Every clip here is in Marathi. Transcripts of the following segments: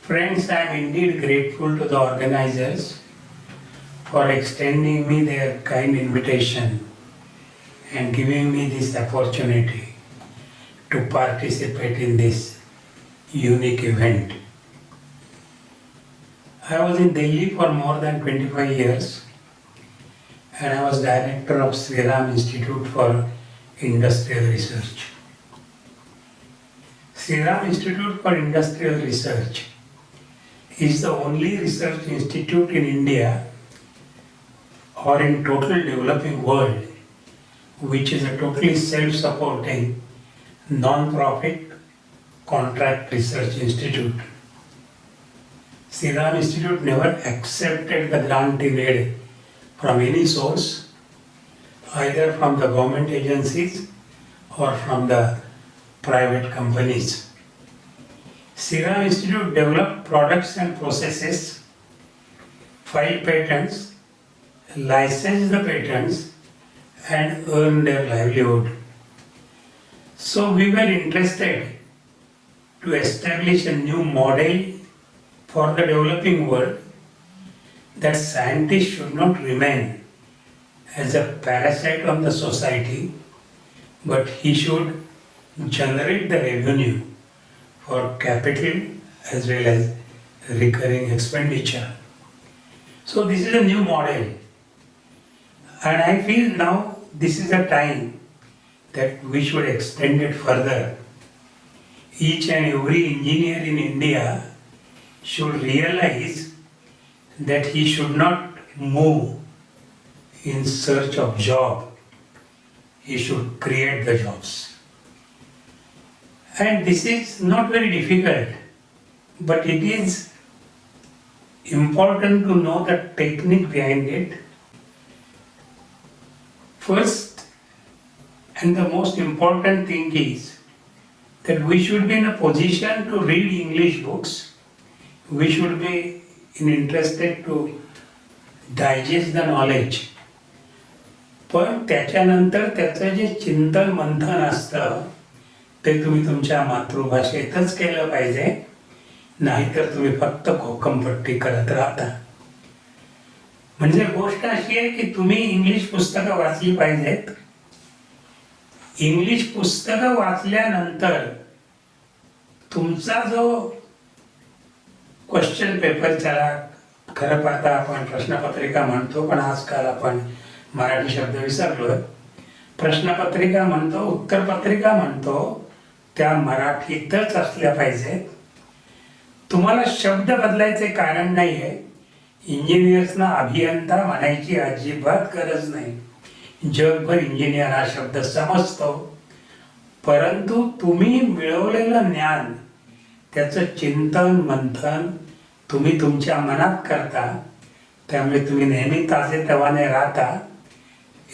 Friends, I am indeed grateful to the organizers for extending me their kind invitation and giving me this opportunity to participate in this unique event. I was in Delhi for more than 25 years and I was director of Sri Ram Institute for Industrial Research. Sri Ram Institute for Industrial Research is the only research institute in India or in total developing world which is a totally self-supporting non-profit contract research institute. Sri Ram Institute never accepted the grant in aid from any source, either from the government agencies or from the private companies. Sri Ram Institute developed products and processes, filed patents, licensed the patents, and earned their livelihood. So we were interested to establish a new model for the developing world, that scientists should not remain as a parasite on the society, but he should generate the revenue for capital as well as recurring expenditure. So this is a new model, and I feel now this is a time that we should extend it further. Each and every engineer in India should realize that he should not move in search of job. He should create the jobs. And this is not very difficult, but it is important to know the technique behind it. First and the most important thing is that we should be in a position to read English books. We should be interested to digest the knowledge. पण त्याच्यानंतर त्याचं जे चिंतन मंथन असतं ते तुम्ही तुमच्या मातृभाषेतच केलं पाहिजे, नाहीतर तुम्ही फक्त घोकंपट्टी करत राहता. म्हणजे गोष्ट अशी आहे की तुम्ही इंग्लिश पुस्तकं वाचली पाहिजेत. इंग्लिश पुस्तकं वाचल्यानंतर तुमचा जो क्वेश्चन पेपर, त्याला खरं पाहता आपण प्रश्नपत्रिका म्हणतो, पण आजकाल आपण मराठी शब्द विसरलोय. प्रश्नपत्रिका म्हणतो, उत्तरपत्रिका म्हणतो, त्या मराठीतच असल्या पाहिजेत. तुम्हाला शब्द बदलायचे कारण नाहीये. इंजिनियर्सना अभियंता म्हणायची अजिबात गरज नाही. जगभर इंजिनियर हा शब्द समजतो, परंतु तुम्ही मिळवलेलं ज्ञान, त्याचं चिंतन मंथन तुम्ही तुमच्या मनात करता, त्यामुळे तुम्ही नेहमी ताजेतवाने राहता.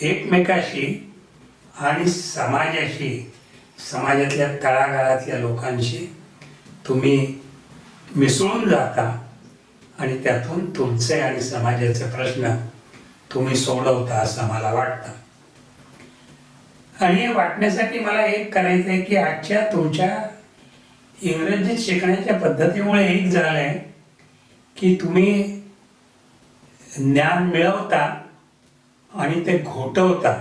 एकमेकाशी आणि समाजाशी, समाजातल्या तळागाळातल्या लोकांशी तुम्ही मिसळून जाता आणि त्यातून तुमचे आणि समाजाचे प्रश्न तुम्ही सोडवता असं मला वाटतं. आणि हे वाटण्यासाठी मला एक करायचं आहे की आजच्या तुमच्या इंग्रजीत शिकण्याच्या पद्धतीमुळे एक झालंय की तुम्ही ज्ञान मिळवता आणि ते घोटवता.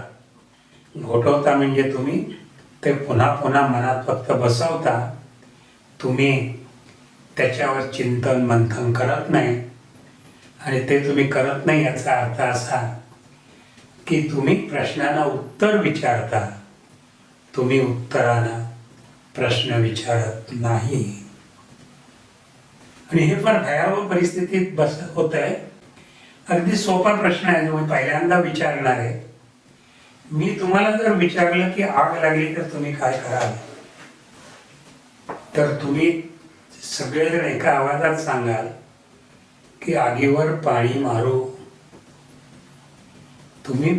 घोटवता म्हणजे तुम्ही ते पुन्हा पुन्हा मनात फक्त बसवता. तुम्ही त्याच्यावर चिंतन मंथन करत नाही, आणि ते तुम्ही करत नाही याचा अर्थ असा की तुम्ही प्रश्नांना उत्तर विचारता, तुम्ही उत्तरांना प्रश्न विचारत नाही. आणि हे फार भयावह परिस्थितीत होत आहे. अगदी सोपा प्रश्न आहे जो मी पहिल्यांदा विचारणार आहे. मी तुम्हाला जर विचारलं की आग लागली तर तुम्ही काय कराल, तर तुम्ही सगळेजण एका आवाजात सांगाल की आगीवर पाणी मारू. तुम्ही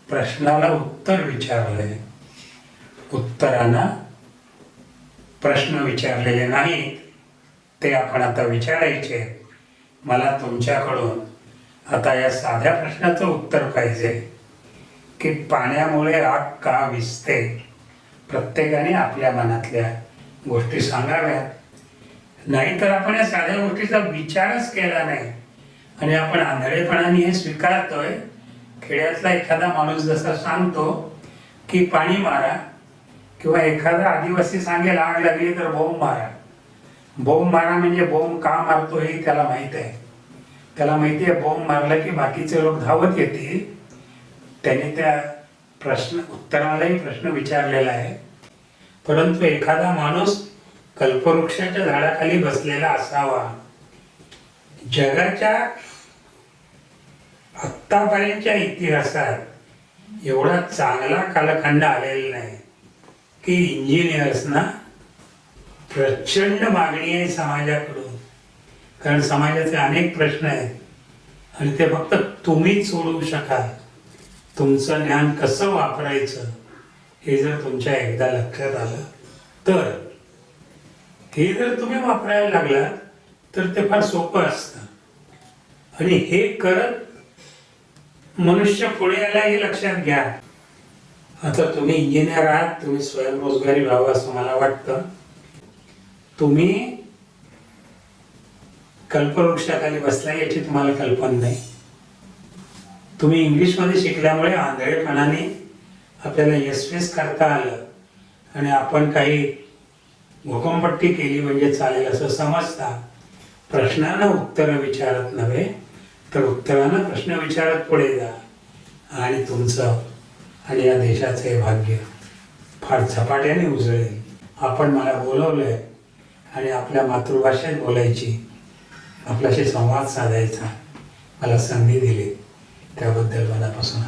प्रश्नाला उत्तर विचारलंय, उत्तरांना प्रश्न विचारलेले नाही. ते आपण आता विचारायचे. मला तुमच्याकडून आता या साध्या प्रश्नाचं उत्तर पाहिजे की पाण्यामुळे आग का विझते. प्रत्येकाने आपल्या मनातल्या गोष्टी सांगाव्यात. नाहीतर आपण या साध्या गोष्टीचा विचारच केला नाही आणि आपण आंधळेपणाने हे स्वीकारतोय. खेड्यातला एखादा माणूस जसा सांगतो की पाणी मारा, किंवा एखादा आदिवासी सांगेल आग लागली तर बोंब मारा. बोंब मारा म्हणजे बोंब का मारतो हे त्याला माहित आहे. त्याला माहिती आहे बोंब मारला की बाकीचे लोक धावत येतील. त्याने त्या उत्तरालाही प्रश्न विचारलेला आहे. परंतु एखादा माणूस कल्पवृक्षाच्या झाडाखाली बसलेला असावा. जगाच्या आत्तापर्यंतच्या इतिहासात एवढा चांगला कालखंड आलेला नाही की इंजिनियर्सना प्रचंड मागणी आहे समाजाकडून. कारण समाजाचे अनेक प्रश्न आहेत आणि ते फक्त तुम्हीच सोडवू शकाल. तुमचं ज्ञान कसं वापरायचं हे जर तुमच्या एकदा लक्षात आलं तर, हे जर तुम्ही वापरायला लागलात तर ते फार सोपं असतं. आणि हे करत मनुष्य पुढे यायला हे लक्षात घ्या. आता तुम्ही इंजिनियर आहात, तुम्ही स्वयंरोजगारी व्हावं असं मला वाटतं. तुम्ही कल्पवृक्षाखाली बसला याची तुम्हाला कल्पना नाही. तुम्ही इंग्लिशमध्ये शिकल्यामुळे आंधळेपणाने आपल्याला यशस्वीच करता आलं आणि आपण काही घोकंपट्टी केली म्हणजे चालेल असं समजता. प्रश्नानं उत्तरं विचारत नव्हे तर उत्तरानं प्रश्न विचारत पुढे जा आणि तुमचं आणि या देशाचं हे भाग्य फार झपाट्याने उजळेल. आपण मला बोलवलंय आणि आपल्या मातृभाषेत बोलायची, आपल्याशी संवाद साधायचा मला संधी दिली त्याबद्दल मनापासून